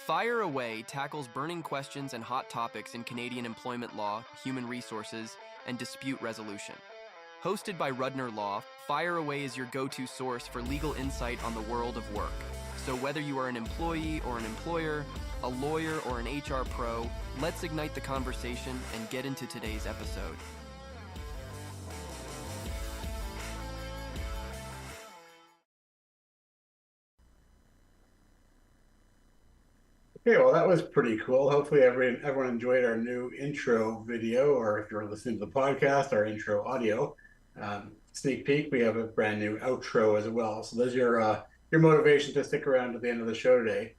Fire Away tackles burning questions and hot topics in Canadian employment law, human resources, and dispute resolution. Hosted by Rudner Law, Fire Away is your go-to source for legal insight on the world of work. So whether you are an employee or an employer, a lawyer or an HR pro, let's ignite the conversation and get into today's episode. Okay, well, that was pretty cool. Hopefully everyone enjoyed our new intro video, or if you're listening to the podcast, our intro audio. Sneak peek, we have a brand new outro as well. So there's your motivation to stick around to the end of the show today.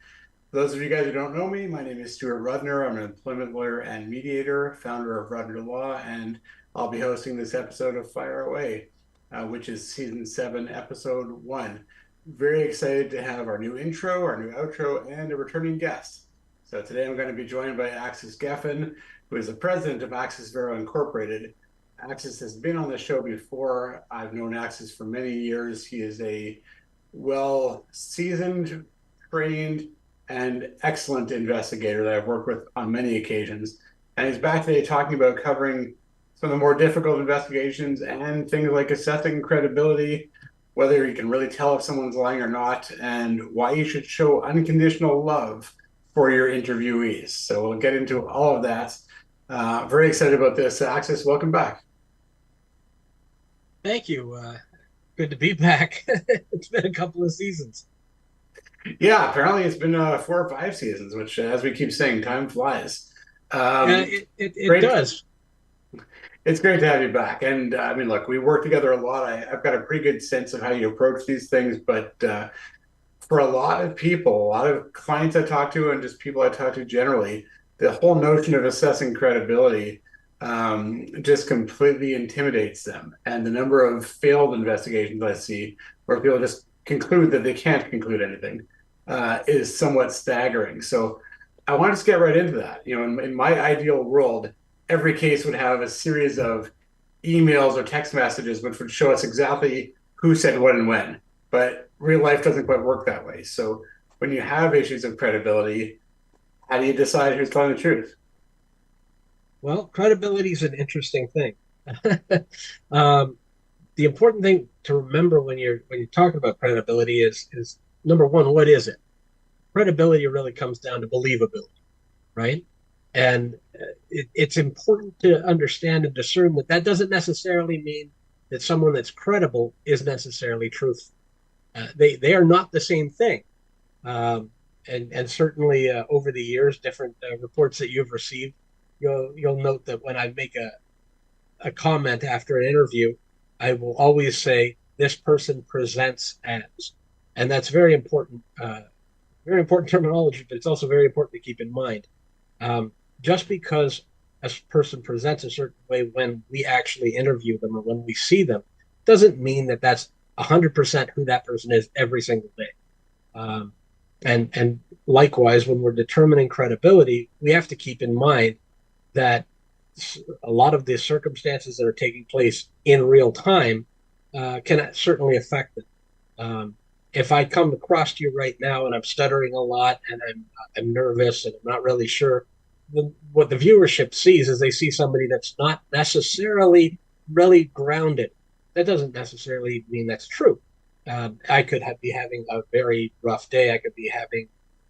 For those of you guys who don't know me, my name is Stuart Rudner. I'm an employment lawyer and mediator, founder of Rudner Law, and I'll be hosting this episode of Fire Away, which is season 7, episode 1. Very excited to have our new intro, our new outro, and a returning guest. So today I'm going to be joined by Axis Geffen, who is the president of Axis Vero Incorporated. Axis has been on the show before. I've known Axis for many years. He is a well-seasoned, trained, and excellent investigator that I've worked with on many occasions. And he's back today talking about covering some of the more difficult investigations and things like assessing credibility, whether you can really tell if someone's lying or not, and why you should show unconditional love for your interviewees. So we'll get into all of that. Very excited about this. Axis, welcome back. Thank you. Good to be back. It's been a couple of seasons. Yeah, apparently it's been 4 or 5 seasons, which, as we keep saying, time flies. It does. It's great to have you back. And I mean, look, we work together a lot. I've got a pretty good sense of how you approach these things, but for a lot of people, a lot of clients I talk to and just people I talk to generally, the whole notion of assessing credibility just completely intimidates them. And the number of failed investigations I see where people just conclude that they can't conclude anything is somewhat staggering. So I want to just get right into that. You know, in my ideal world, every case would have a series of emails or text messages which would show us exactly who said what and when. But real life doesn't quite work that way. So when you have issues of credibility, how do you decide who's telling the truth? Well, credibility is an interesting thing. The important thing to remember when you're talking about credibility is number one, what is it? Credibility really comes down to believability, right? And it's important to understand and discern that doesn't necessarily mean that someone that's credible is necessarily truthful. They are not the same thing. And certainly over the years, different reports that you've received, you'll note that when I make a comment after an interview, I will always say this person presents as, and that's very important terminology, but it's also very important to keep in mind. Just because a person presents a certain way when we actually interview them or when we see them doesn't mean that that's 100% who that person is every single day. And likewise, when we're determining credibility, we have to keep in mind that a lot of the circumstances that are taking place in real time can certainly affect it. If I come across to you right now and I'm stuttering a lot and I'm nervous and I'm not really sure, what the viewership sees is they see somebody that's not necessarily really grounded. That doesn't necessarily mean that's true. I could be having a very rough day. I could be having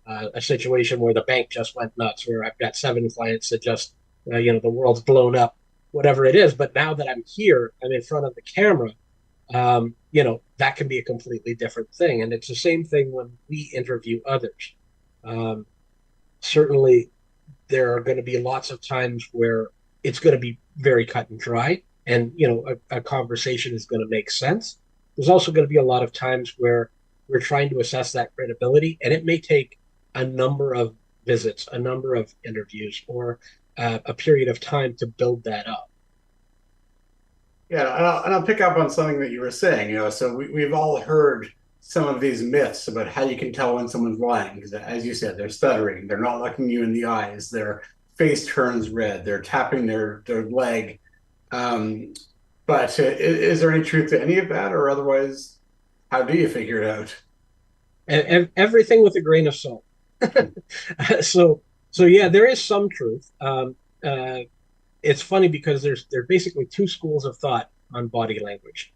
a situation where the bank just went nuts, where I've got 7 clients that just, the world's blown up, whatever it is. But now that I'm here, I'm in front of the camera, that can be a completely different thing. And it's the same thing when we interview others. Certainly, there are going to be lots of times where it's going to be very cut and dry, and a conversation is going to make sense. There's also going to be a lot of times where we're trying to assess that credibility, and it may take a number of visits, a number of interviews, or a period of time to build that up. Yeah, and I'll pick up on something that you were saying. So we've all heard some of these myths about how you can tell when someone's lying, because as you said, they're stuttering, they're not looking you in the eyes, their face turns red, they're tapping their leg. But is there any truth to any of that, or otherwise, how do you figure it out? And everything with a grain of salt. So, so yeah, there is some truth. It's funny because there's basically two schools of thought on body language.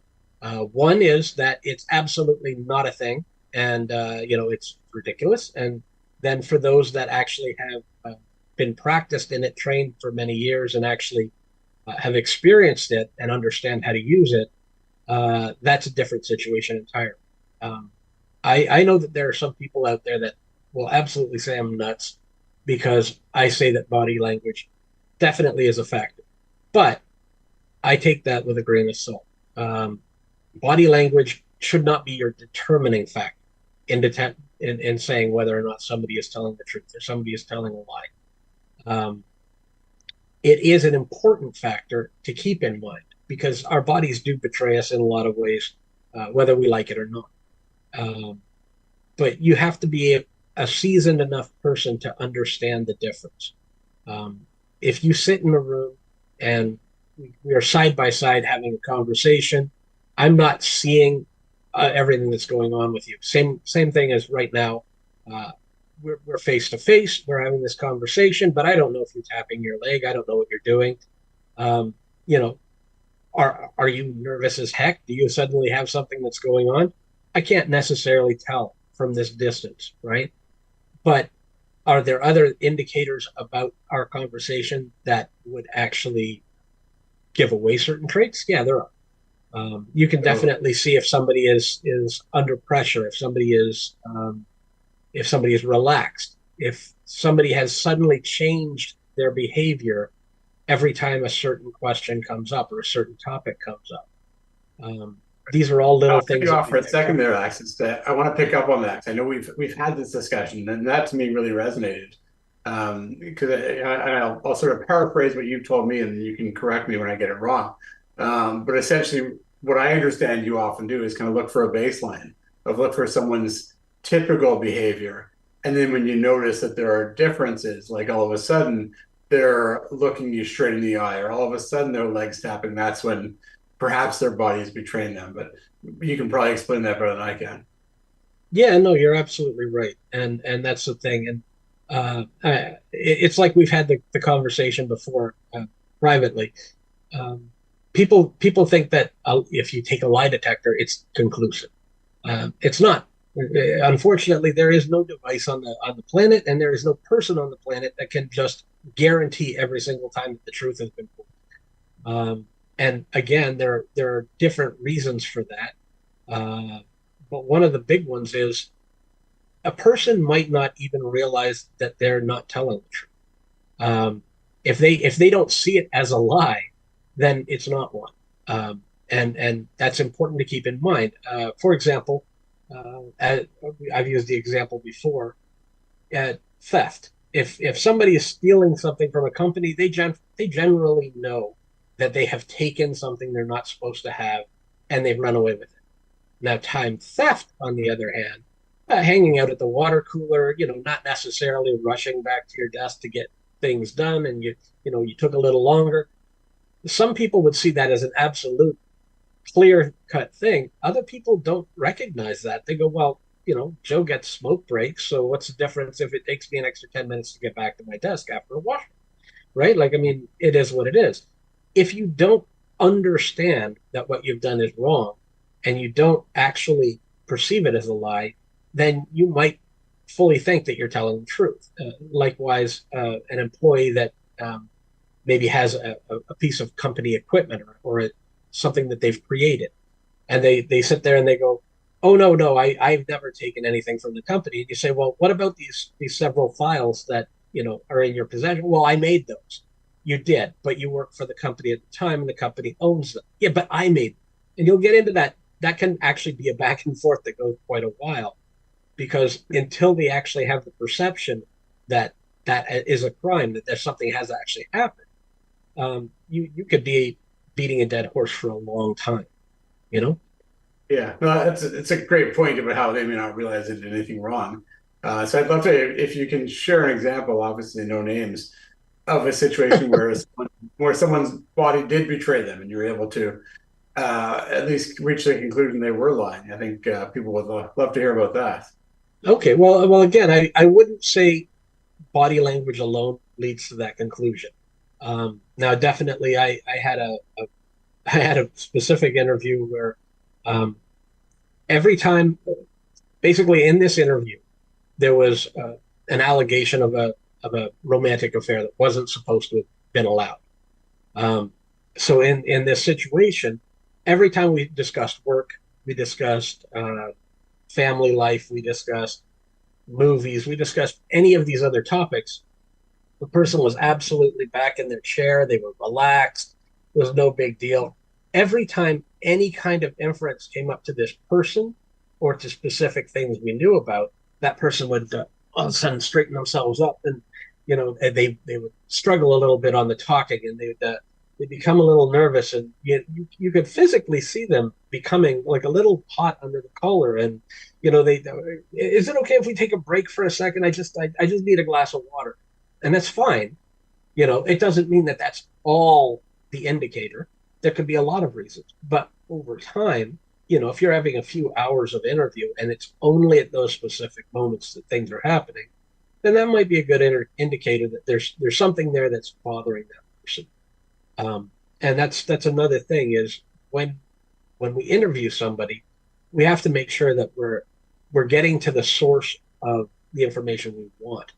One is that it's absolutely not a thing, and it's ridiculous. And then for those that actually have been practiced in it, trained for many years, and actually have experienced it and understand how to use it, that's a different situation entirely. Um, I know that there are some people out there that will absolutely say I'm nuts because I say that body language definitely is a factor. But I take that with a grain of salt. Um, Body language should not be your determining factor in saying whether or not somebody is telling the truth or somebody is telling a lie. Um, it is an important factor to keep in mind because our bodies do betray us in a lot of ways, whether we like it or not. Um, but you have to be a seasoned enough person to understand the difference. Um, if you sit in a room and we are side by side having a conversation, I'm not seeing everything that's going on with you. Same thing as right now. Uh, we're face to face. We're having this conversation, but I don't know if you're tapping your leg. I don't know what you're doing. Um, you know, are you nervous as heck? Do you suddenly have something that's going on? I can't necessarily tell from this distance, right? But are there other indicators about our conversation that would actually give away certain traits? Yeah, there are. You can So, definitely see if somebody is under pressure, if somebody is relaxed, if somebody has suddenly changed their behavior every time a certain question comes up or a certain topic comes up. Um, these are all little I'll cut things you that off we for a pick second up. there, Alex. I want to pick up on that. I know we've had this discussion, and that to me really resonated. Because I'll sort of paraphrase what you've told me, and you can correct me when I get it wrong. But essentially, what I understand you often do is kind of look for a baseline of look for someone's typical behavior, and then when you notice that there are differences, like all of a sudden they're looking you straight in the eye, or all of a sudden their legs tapping, that's when perhaps their body is betraying them. But you can probably explain that better than I can. Yeah, no, you're absolutely right, and that's the thing. And it's like we've had the conversation before privately. Um, people think that if you take a lie detector, it's conclusive. It's not. Unfortunately, there is no device on the planet, and there is no person on the planet that can just guarantee every single time that the truth has been told. And again, there are different reasons for that. Uh, but one of the big ones is a person might not even realize that they're not telling the truth. Um, if they don't see it as a lie, then it's not one. And that's important to keep in mind. For example, as I've used the example before, theft. If somebody is stealing something from a company, they generally know that they have taken something they're not supposed to have, and they've run away with it. Now, time theft, on the other hand, hanging out at the water cooler, not necessarily rushing back to your desk to get things done, and you took a little longer. Some people would see that as an absolute clear cut thing. Other people don't recognize that. They go, well, Joe gets smoke breaks, so what's the difference if it takes me an extra 10 minutes to get back to my desk after a wash, right? Like, I mean, it is what it is. If you don't understand that what you've done is wrong and you don't actually perceive it as a lie, then you might fully think that you're telling the truth. Likewise, an employee that maybe has a piece of company equipment or something that they've created, and they sit there and they go, "Oh no, I've never taken anything from the company." And you say, "Well, what about these several files that are in your possession?" "Well, I made those." "You did, but you worked for the company at the time, and the company owns them." "Yeah, but I made them." And you'll get into that. That can actually be a back and forth that goes quite a while because until they actually have the perception that that is a crime, that there's something has actually happened, you could be beating a dead horse for a long time, you know? Yeah, no, it's a great point about how they may not realize they did anything wrong. So I'd love to if you can share an example, obviously no names, of a situation where someone's body did betray them, and you're able to at least reach the conclusion they were lying. I think people would love to hear about that. Okay, well, again, I wouldn't say body language alone leads to that conclusion. Now, definitely, I had I had a specific interview where um, every time, basically in this interview, there was an allegation of a romantic affair that wasn't supposed to have been allowed. Um, so in this situation, every time we discussed work, we discussed family life, we discussed movies, we discussed any of these other topics, the person was absolutely back in their chair. They were relaxed. It was no big deal. Every time any kind of inference came up to this person or to specific things we knew about, that person would all of a sudden straighten themselves up, and they would struggle a little bit on the talking, and they become a little nervous, and you could physically see them becoming like a little hot under the collar, and they, is it okay if we take a break for a second? I just need a glass of water, and that's fine. It doesn't mean that that's all the indicator. There could be a lot of reasons, but over time, if you're having a few hours of interview and it's only at those specific moments that things are happening, then that might be a good indicator that there's something there that's bothering that person. Um, and that's another thing is when we interview somebody, we have to make sure that we're getting to the source of the information we want.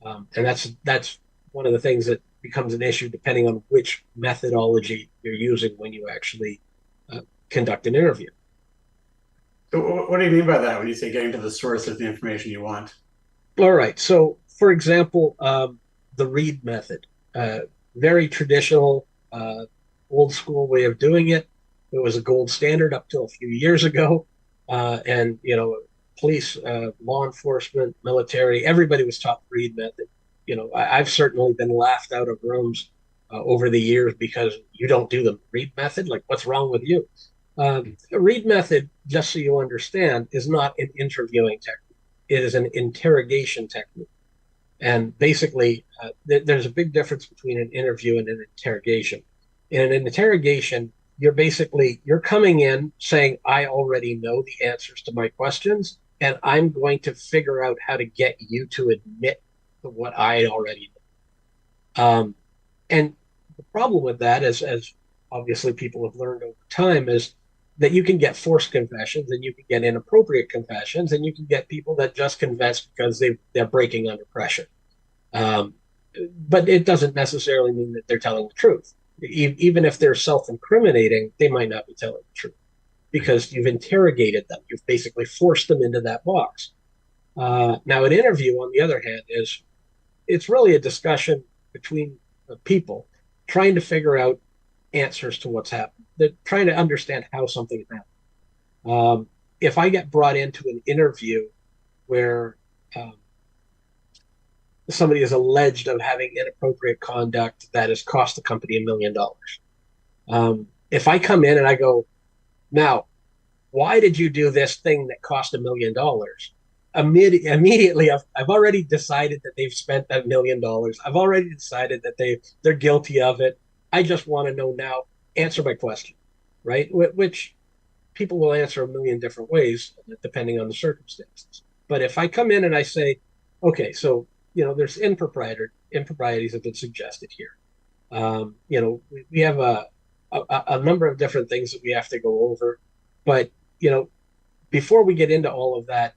And that's one of the things that becomes an issue depending on which methodology you're using when you actually uh, conduct an interview. So what do you mean by that when you say getting to the source of the information you want? All right. So, for example, the read method, uh, very traditional, old school way of doing it. It was a gold standard up till a few years ago, and police, law enforcement, military, everybody was taught the read method. I've certainly been laughed out of rooms over the years because you don't do the read method. Like, what's wrong with you? The read method, just so you understand, is not an interviewing technique. It is an interrogation technique. And basically, there's a big difference between an interview and an interrogation. In an interrogation, you're coming in saying, I already know the answers to my questions, and I'm going to figure out how to get you to admit to what I already know. And the problem with that is, as obviously people have learned over time, is that you can get forced confessions and you can get inappropriate confessions and you can get people that just confess because they're breaking under pressure. Um, but it doesn't necessarily mean that they're telling the truth. Even if they're self-incriminating, they might not be telling the truth because you've interrogated them. You've basically forced them into that box. Now, an interview, on the other hand, it's really a discussion between people trying to figure out answers to what's happened. They're trying to understand how something happened. If I get brought into an interview where um, somebody is alleged of having inappropriate conduct that has cost the company $1 million, if I come in and I go, now, why did you do this thing that cost $1 million? Immediately, I've already decided that they've spent $1 million. I've already decided that they're guilty of it. I just want to know now. Answer my question, right? Which people will answer a million different ways depending on the circumstances. But if I come in and I say, okay, so there's improprieties have been suggested here. We have a number of different things that we have to go over, but before we get into all of that,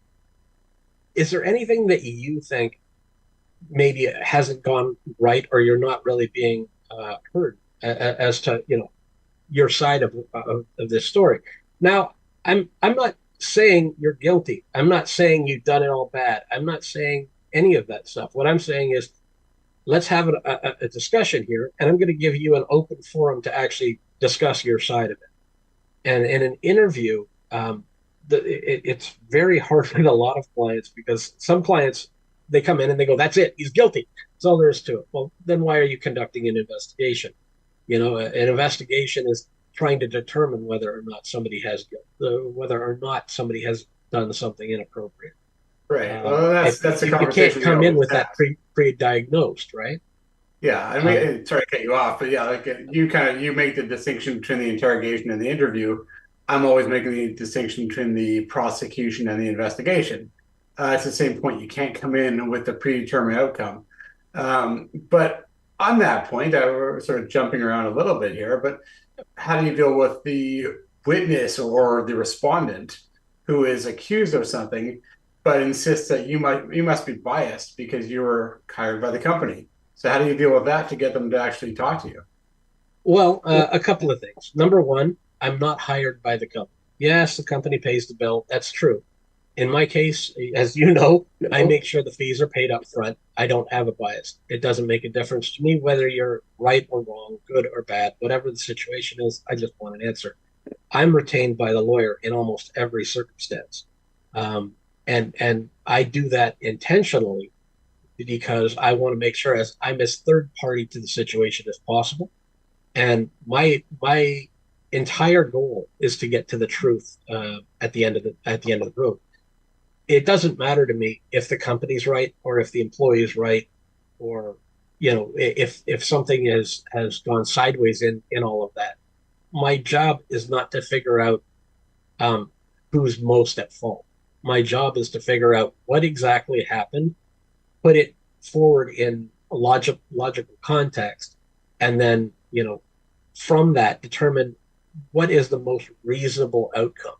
is there anything that you think maybe it hasn't gone right, or you're not really being heard as to your side of this story? Now, I'm not saying you're guilty. I'm not saying you've done it all bad. I'm not saying any of that stuff. What I'm saying is, let's have a discussion here, and I'm going to give you an open forum to actually discuss your side of it. And in an interview, it's very hard with a lot of clients because some clients, they come in and they go, "That's it, he's guilty. That's all there is to it." Well, then why are you conducting an investigation? An investigation is trying to determine whether or not somebody has guilt, whether or not somebody has done something inappropriate. Right. Well, that's a You can't conversation we come in always with have. that pre-diagnosed, right? Yeah, I mean, sorry to cut you off, but yeah, like you make the distinction between the interrogation and the interview. I'm always making the distinction between the prosecution and the investigation. It's the same point. You can't come in with a predetermined outcome. But on that point, we're sort of jumping around a little bit here, but how do you deal with the witness or the respondent who is accused of something, but insists that you must be biased because you were hired by the company? So how do you deal with that to get them to actually talk to you? Well, a couple of things. Number one, I'm not hired by the company. Yes, the company pays the bill. That's true. In my case, as you know, I No. make sure the fees are paid up front. I don't have a bias. It doesn't make a difference to me whether you're right or wrong, good or bad, whatever the situation is. I just want an answer. I'm retained by the lawyer in almost every circumstance, and I do that intentionally because I want to make sure as I'm as third party to the situation as possible. And my entire goal is to get to the truth at the end of the road. It doesn't matter to me if the company's right or if the employee is right, or if something has gone sideways in all of that. My job is not to figure out um, who's most at fault. My job is to figure out what exactly happened, put it forward in a logical context, and then from that determine what is the most reasonable outcome.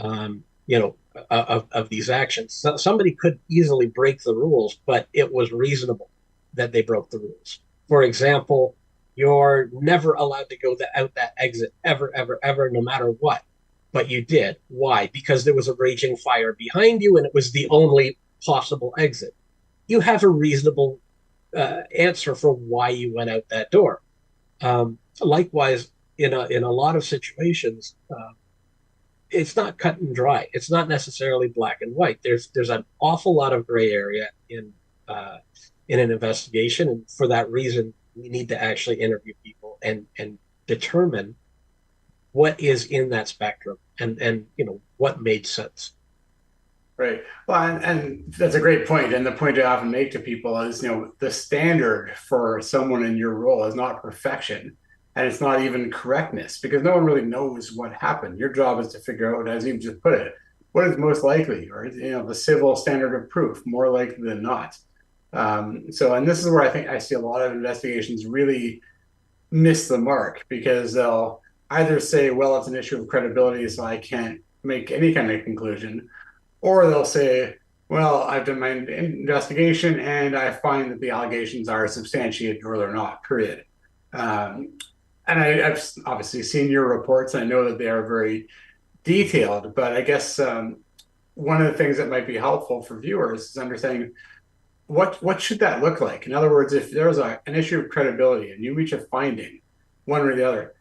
Um, you know, of these actions. So somebody could easily break the rules, but it was reasonable that they broke the rules. For example, you're never allowed to go out that exit ever, ever, ever, no matter what. But you did. Why? Because there was a raging fire behind you and it was the only possible exit. You have a reasonable answer for why you went out that door. Likewise, in a lot of situations, it's not cut and dry. It's not necessarily black and white. There's an awful lot of gray area in an investigation, and for that reason, we need to actually interview people and determine what is in that spectrum and what made sense. Right. Well, and that's a great point. And the point I often make to people is, the standard for someone in your role is not perfection and it's not even correctness because no one really knows what happened. Your job is to figure out, as you just put it, what is most likely, or, the civil standard of proof, more likely than not. And this is where I think I see a lot of investigations really miss the mark because they'll either say, well, it's an issue of credibility, so I can't make any kind of conclusion, or they'll say, well, I've done my investigation and I find that the allegations are substantiated or they're not, period. Um, and I've obviously seen your reports. I know that they are very detailed, but I guess one of the things that might be helpful for viewers is understanding what should that look like? In other words, if there's an issue of credibility and you reach a finding, one or the other,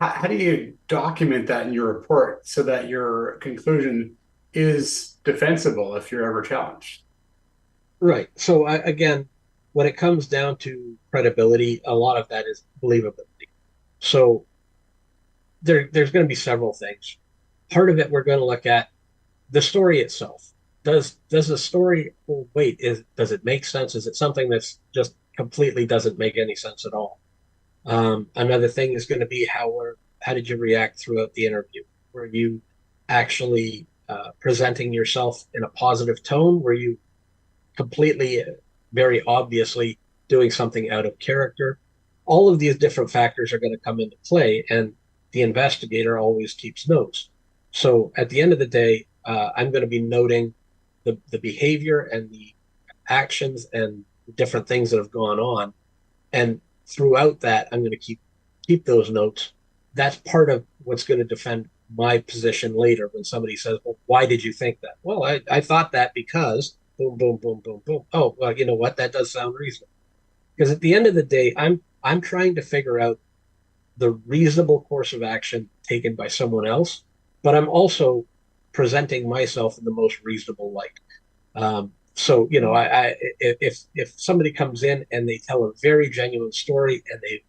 how do you document that in your report so that your conclusion is defensible if you're ever challenged? Right. So again, when it comes down to credibility, a lot of that is believability. So there's going to be several things. Part of it we're going to look at the story itself. Does the story wait? Does it make sense? Is it something that's just completely doesn't make any sense at all? Another thing is going to be how did you react throughout the interview? Were you actually presenting yourself in a positive tone? Were you completely, very obviously doing something out of character? All of these different factors are going to come into play, and the investigator always keeps notes. So at the end of the day, I'm going to be noting the behavior and the actions and different things that have gone on. And throughout that, I'm going to keep those notes. That's part of what's going to defend my position later when somebody says, well, why did you think that? Well, I thought that because boom, boom, boom, boom, boom. Oh, well, you know what? That does sound reasonable. Because at the end of the day, I'm trying to figure out the reasonable course of action taken by someone else, but I'm also presenting myself in the most reasonable light. So if somebody comes in and they tell a very genuine story and they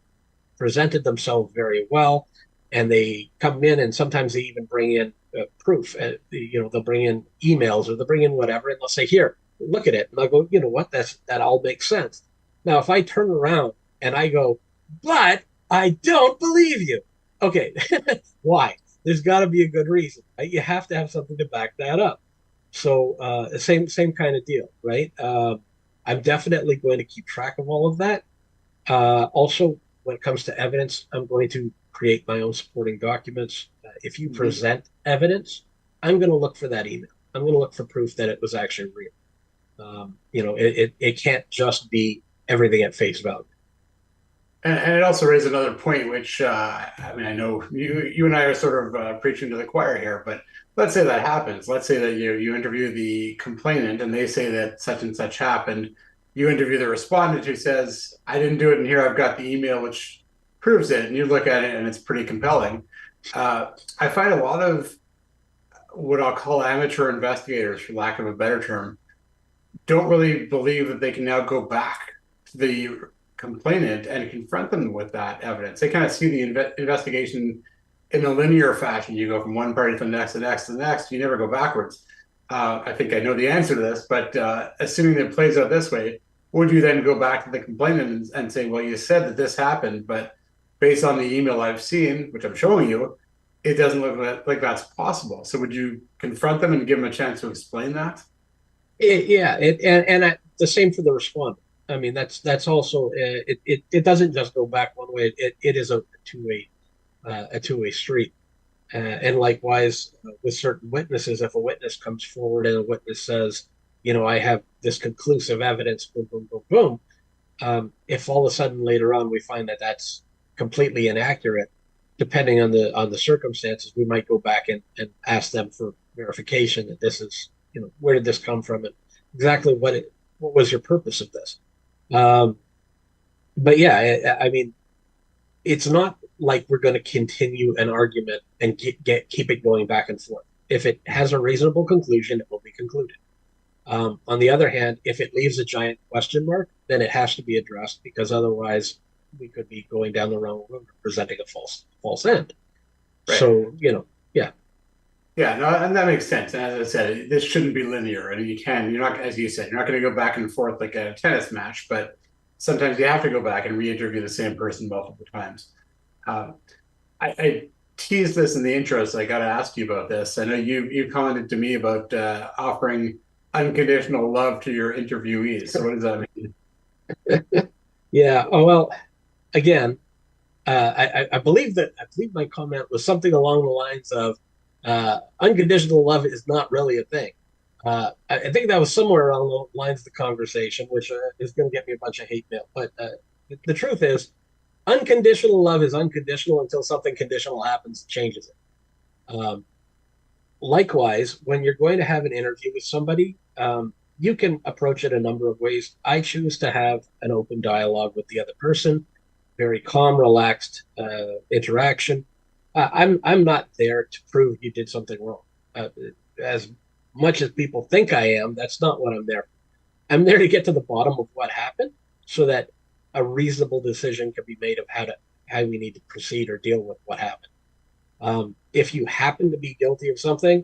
presented themselves very well, and they come in and sometimes they even bring in proof. They'll bring in emails or they'll bring in whatever, and they'll say, "Here, look at it." And I'll go, "You know what? That all makes sense." Now, if I turn around and I go, "But I don't believe you," okay, why? There's got to be a good reason. Right? You have to have something to back that up. So same kind of deal, right? I'm definitely going to keep track of all of that. Also, when it comes to evidence, I'm going to create my own supporting documents. If you Mhm. present evidence, I'm going to look for that email. I'm going to look for proof that it was actually real. It can't just be everything at face value. And it also raises another point, which I mean, I know you and I are sort of preaching to the choir here, but let's say that happens. Let's say that you interview the complainant and they say that such and such happened. You interview the respondent who says, "I didn't do it, and here I've got the email which proves it." And you look at it and it's pretty compelling. I find a lot of what I'll call amateur investigators, for lack of a better term, don't really believe that they can now go back to the complainant and confront them with that evidence. They kind of see the investigation in a linear fashion. You go from one party to the next, the next, the next. You never go backwards. I think I know the answer to this, but assuming that it plays out this way, would you then go back to the complainant and say, well, you said that this happened, but based on the email I've seen, which I'm showing you, it doesn't look like that's possible. So would you confront them and give them a chance to explain that? The same for the respondent. I mean, that's also it doesn't just go back one way. It is a two-way street. And likewise, with certain witnesses, if a witness comes forward and a witness says, I have this conclusive evidence, boom, boom, boom, boom. If all of a sudden later on we find that that's completely inaccurate, depending on the circumstances, we might go back and ask them for verification that this is, where did this come from and exactly what was your purpose of this. Um, but yeah, I mean, it's not like we're going to continue an argument and keep it going back and forth. If it has a reasonable conclusion, it will be concluded. On the other hand, if it leaves a giant question mark, then it has to be addressed because otherwise we could be going down the wrong road, presenting a false end. Right. So yeah, Yeah, no, and that makes sense. And as I said, this shouldn't be linear. I mean, you're not, as you said, you're not going to go back and forth like a tennis match, but sometimes you have to go back and re-interview the same person multiple times. Uh, I teased this in the intro, so I got to ask you about this. I know you commented to me about offering unconditional love to your interviewees. So what does that mean? yeah. Oh well, again, I believe my comment was something along the lines of unconditional love is not really a thing. I think that was somewhere along the lines of the conversation, which is going to get me a bunch of hate mail. But the truth is, unconditional love is unconditional until something conditional happens that changes it. Likewise, when you're going to have an interview with somebody, you can approach it a number of ways. I choose to have an open dialogue with the other person, very calm, relaxed interaction. I'm not there to prove you did something wrong. As much as people think I am, that's not what I'm there for. I'm there to get to the bottom of what happened, so that a reasonable decision can be made of how we need to proceed or deal with what happened. If you happen to be guilty of something,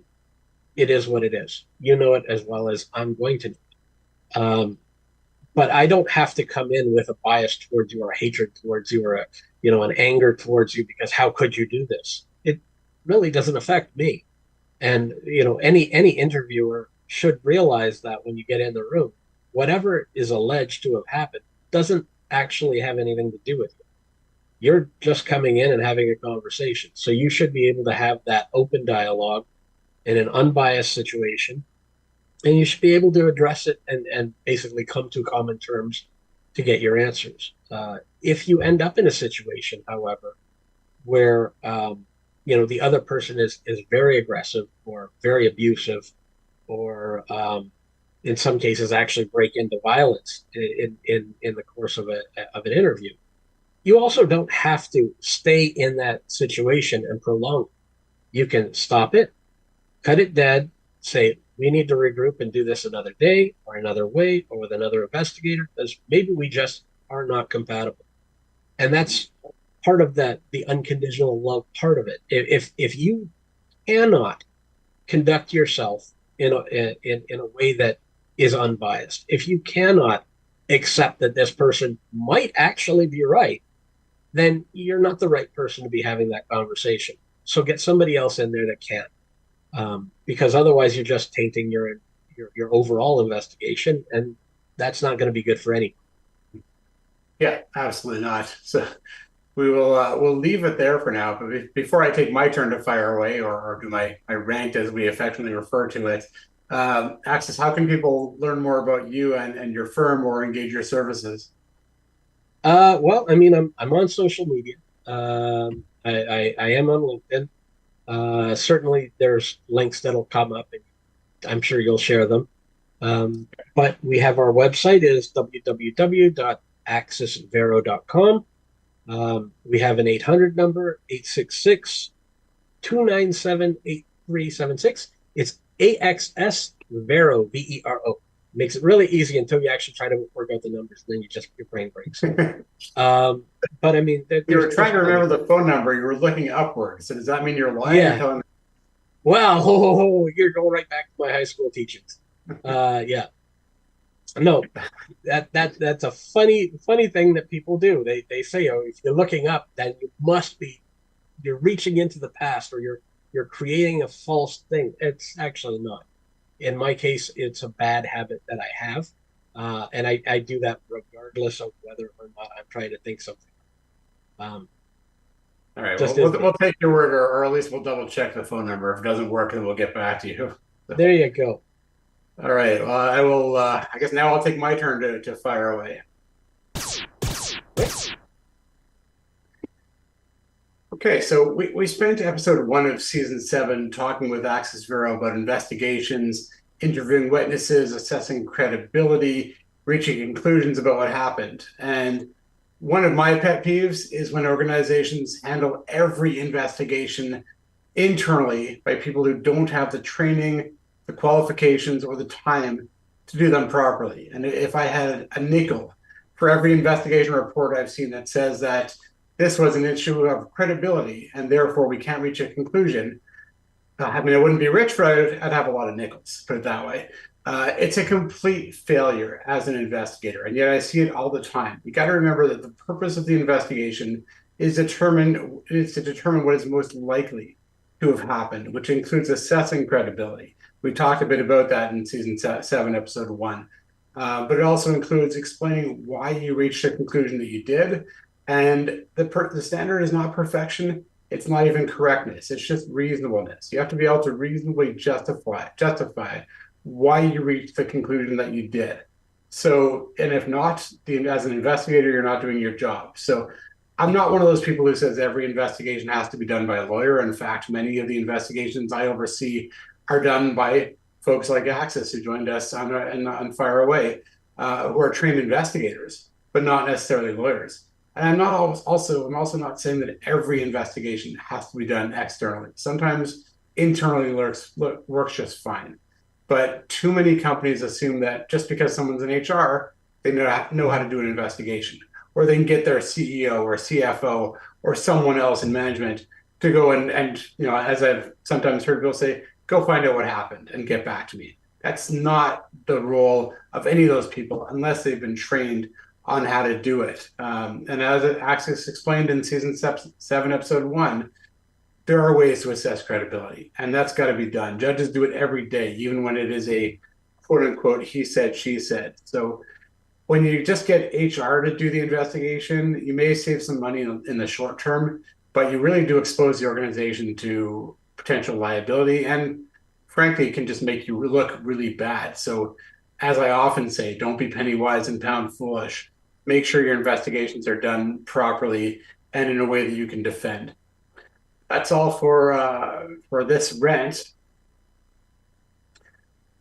it is what it is. You know it as well as I'm going to. But I don't have to come in with a bias towards you or a hatred towards you or an anger towards you because how could you do this? It really doesn't affect me. And any interviewer should realize that when you get in the room, whatever is alleged to have happened doesn't actually have anything to do with you. You're just coming in and having a conversation. So you should be able to have that open dialogue in an unbiased situation, and you should be able to address it and basically come to common terms to get your answers. If you end up in a situation, however, where the other person is very aggressive or very abusive, or in some cases actually break into violence in the course of an interview, you also don't have to stay in that situation and prolong it. You can stop it, cut it dead, say, we need to regroup and do this another day or another way or with another investigator because maybe we just are not compatible. And that's part of the unconditional love part of it. If you cannot conduct yourself in a way that is unbiased, if you cannot accept that this person might actually be right, then you're not the right person to be having that conversation. So get somebody else in there that can. because otherwise you're just tainting your overall investigation, and that's not going to be good for anyone. Yeah, absolutely not. So we'll leave it there for now. But before I take my turn to fire away or do my rant as we affectionately refer to it, Axis, how can people learn more about you and your firm or engage your services? Well, I mean, I'm on social media. I am on LinkedIn. Certainly, there's links that'll come up, and I'm sure you'll share them. But we have our website is www.axisvero.com. We have an 800 number, 866-297-8376. It's AXS Vero, Vero. Makes it really easy until you actually try to work out the numbers, and then your brain breaks. But I mean, You were trying to remember the phone number. You were looking upward. So does that mean you're lying? Yeah. Wow, you're going right back to my high school teachings. Yeah. No, that's a funny thing that people do. They say, oh, if you're looking up, then you're reaching into the past, or you're creating a false thing. It's actually not. In my case, it's a bad habit that I have, and I do that regardless of whether or not I'm trying to think something. All right, we'll take your word, or at least we'll double check the phone number. If it doesn't work, then we'll get back to you. So. There you go. All right. Well, I will. I guess now I'll take my turn to fire away. Okay, so we spent episode 1 of season 7 talking with Axis Vero about investigations, interviewing witnesses, assessing credibility, reaching conclusions about what happened. And one of my pet peeves is when organizations handle every investigation internally by people who don't have the training, the qualifications, or the time to do them properly. And if I had a nickel for every investigation report I've seen that says that this was an issue of credibility and therefore we can't reach a conclusion, I mean, I wouldn't be rich, but I'd have a lot of nickels, put it that way. It's a complete failure as an investigator, and yet I see it all the time. You got to remember that the purpose of the investigation is to determine what is most likely to have happened, which includes assessing credibility. We talked a bit about that in season 7, episode 1. But it also includes explaining why you reached the conclusion that you did. And the standard is not perfection. It's not even correctness. It's just reasonableness. You have to be able to reasonably justify why you reached the conclusion that you did. So, and if not, as an investigator, you're not doing your job. So I'm not one of those people who says every investigation has to be done by a lawyer. In fact, many of the investigations I oversee are done by folks like Axis, who joined us on Fire Away, who are trained investigators, but not necessarily lawyers. And I'm also not saying that every investigation has to be done externally. Sometimes internally works just fine. But too many companies assume that just because someone's in HR, they know how to do an investigation, or they can get their CEO or CFO or someone else in management to go and as I've sometimes heard people say, go find out what happened and get back to me. That's not the role of any of those people unless they've been trained on how to do it. And as Axis explained in season 7, episode 1, there are ways to assess credibility, and that's got to be done. Judges do it every day, even when it is a quote unquote he said, she said. So when you just get HR to do the investigation, you may save some money in the short term, but you really do expose the organization to potential liability, and frankly, it can just make you look really bad. So as I often say, don't be penny wise and pound foolish. Make sure your investigations are done properly and in a way that you can defend. That's all for this rant.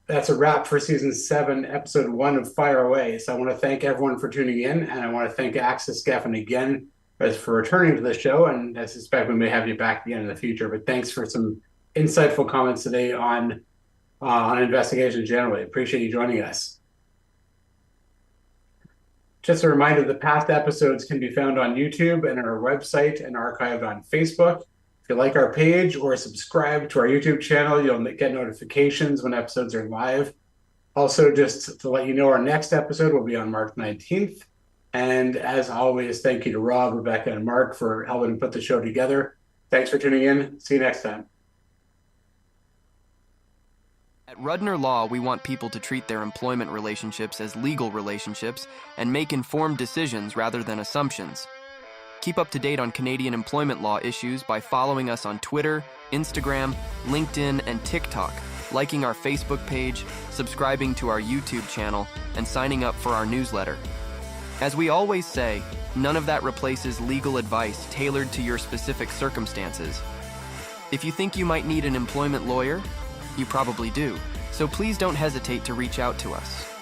That's a wrap for season 7, episode 1 of Fire Away. So I want to thank everyone for tuning in, and I want to thank Axis Geffen again for returning to the show. And I suspect we may have you back again in the future. But thanks for some insightful comments today on investigations generally. Appreciate you joining us. Just a reminder, the past episodes can be found on YouTube and on our website and archived on Facebook. If you like our page or subscribe to our YouTube channel, you'll get notifications when episodes are live. Also, just to let you know, our next episode will be on March 19th. And as always, thank you to Rob, Rebecca, and Mark for helping put the show together. Thanks for tuning in. See you next time. At Rudner Law, we want people to treat their employment relationships as legal relationships and make informed decisions rather than assumptions. Keep up to date on Canadian employment law issues by following us on Twitter, Instagram, LinkedIn, and TikTok, liking our Facebook page, subscribing to our YouTube channel, and signing up for our newsletter. As we always say, none of that replaces legal advice tailored to your specific circumstances. If you think you might need an employment lawyer, you probably do, so please don't hesitate to reach out to us.